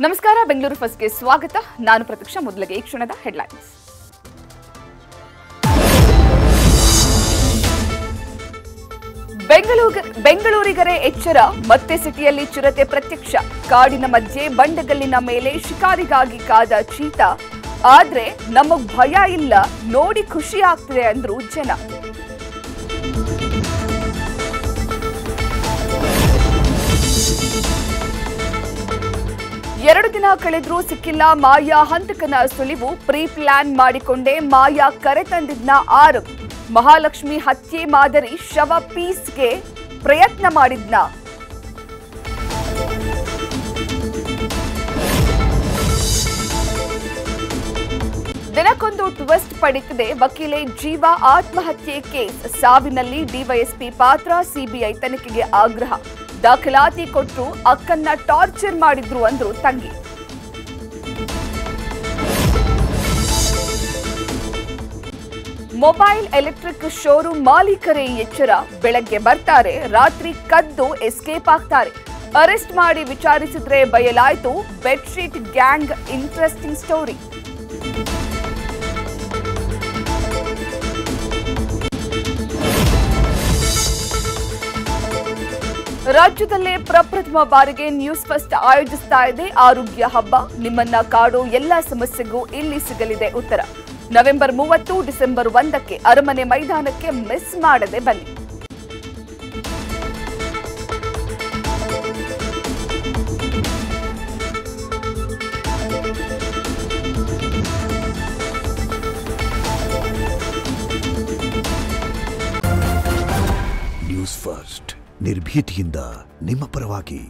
ನಮಸ್ಕಾರ ಬೆಂಗಳೂರು ಫಸ್ಟ್ಗೆ ಸ್ವಾಗತ. ನಾನು ಪ್ರತೀಕ್ಷಾ. ಮೊದಲಿಗೆ ಈ ಕ್ಷಣದ ಹೆಡ್ಲೈನ್ಸ್. ಬೆಂಗಳೂರಿಗರೇ ಎಚ್ಚರ, ಮತ್ತೆ ಸಿಟಿಯಲ್ಲಿ ಚಿರತೆ ಪ್ರತ್ಯಕ್ಷ. ಕಾಡಿನ ಮಧ್ಯೆ ಬಂಡೆಗಲ್ಲಿನ ಮೇಲೆ ಶಿಕಾರಿಗಾಗಿ ಕಾದ ಚೀತಾ. ಆದ್ರೆ ನಮಗ್ ಭಯ ಇಲ್ಲ, ನೋಡಿ ಖುಷಿ ಆಗ್ತಿದೆ ಅಂದ್ರು ಜನ. ಎರಡು ದಿನ ಕಳೆದ್ರೂ ಸಿಕ್ಕಿಲ್ಲ ಮಾಯಾ ಹಂತಕನ ಸುಳಿವು. ಪ್ರೀ ಪ್ಲಾನ್ ಮಾಡಿಕೊಂಡೇ ಮಾಯಾ ಕರೆ ತಂದಿದ್ನ ಆರವ್. ಮಹಾಲಕ್ಷ್ಮಿ ಹತ್ಯೆ ಮಾದರಿ ಶವ ಪೀಸ್ಗೆ ಪ್ರಯತ್ನ ಮಾಡಿದ್ನ. ದಿನಕ್ಕೊಂದು ಟ್ವಿಸ್ಟ್ ಪಡೆದಿದೆ ವಕೀಲೆ ಜೀವಾ ಆತ್ಮಹತ್ಯೆ ಕೇಸ್. ಸಾವಿನಲ್ಲಿ ಡಿವೈಎಸ್ಪಿ ಪಾತ್ರ, ಸಿಬಿಐ ತನಿಖೆಗೆ ಆಗ್ರಹ. ದಾಖಲಾತಿ ಕೊಟ್ಟರು ಅಕ್ಕನ್ನ ಟಾರ್ಚರ್ ಮಾಡಿದ್ರು ಅಂದ್ರು ತಂಗಿ. ಮೊಬೈಲ್ ಎಲೆಕ್ಟ್ರಿಕ್ ಶೋರೂಮ್ ಮಾಲೀಕರೇ ಎಚ್ಚರ. ಬೆಳಗ್ಗೆ ಬರ್ತಾರೆ, ರಾತ್ರಿ ಕದ್ದು ಎಸ್ಕೇಪ್ ಆಗ್ತಾರೆ. ಅರೆಸ್ಟ್ ಮಾಡಿ ವಿಚಾರಿಸಿದ್ರೆ ಬಯಲಾಯ್ತು ಬೆಡ್ಶೀಟ್ ಗ್ಯಾಂಗ್ ಇಂಟ್ರೆಸ್ಟಿಂಗ್ ಸ್ಟೋರಿ. ರಾಜ್ಯದಲ್ಲೇ ಪ್ರಪ್ರಥಮ ಬಾರಿಗೆ ನ್ಯೂಸ್ ಫಸ್ಟ್ ಆಯೋಜಿಸ್ತಾ ಇದೆ ಆರೋಗ್ಯ ಹಬ್ಬ. ನಿಮ್ಮನ್ನ ಕಾಡೋ ಎಲ್ಲಾ ಸಮಸ್ಯೆಗೂ ಇಲ್ಲಿ ಸಿಗಲಿದೆ ಉತ್ತರ. ನವೆಂಬರ್ 30, ಡಿಸೆಂಬರ್ 1ಕ್ಕೆ ಅರಮನೆ ಮೈದಾನಕ್ಕೆ ಮಿಸ್ ಮಾಡದೆ ಬನ್ನಿ. ನ್ಯೂಸ್ ಫಸ್ಟ್ ನಿರ್ಭೀತಿಯಿಂದ ನಿಮ್ಮ ಪರವಾಗಿ.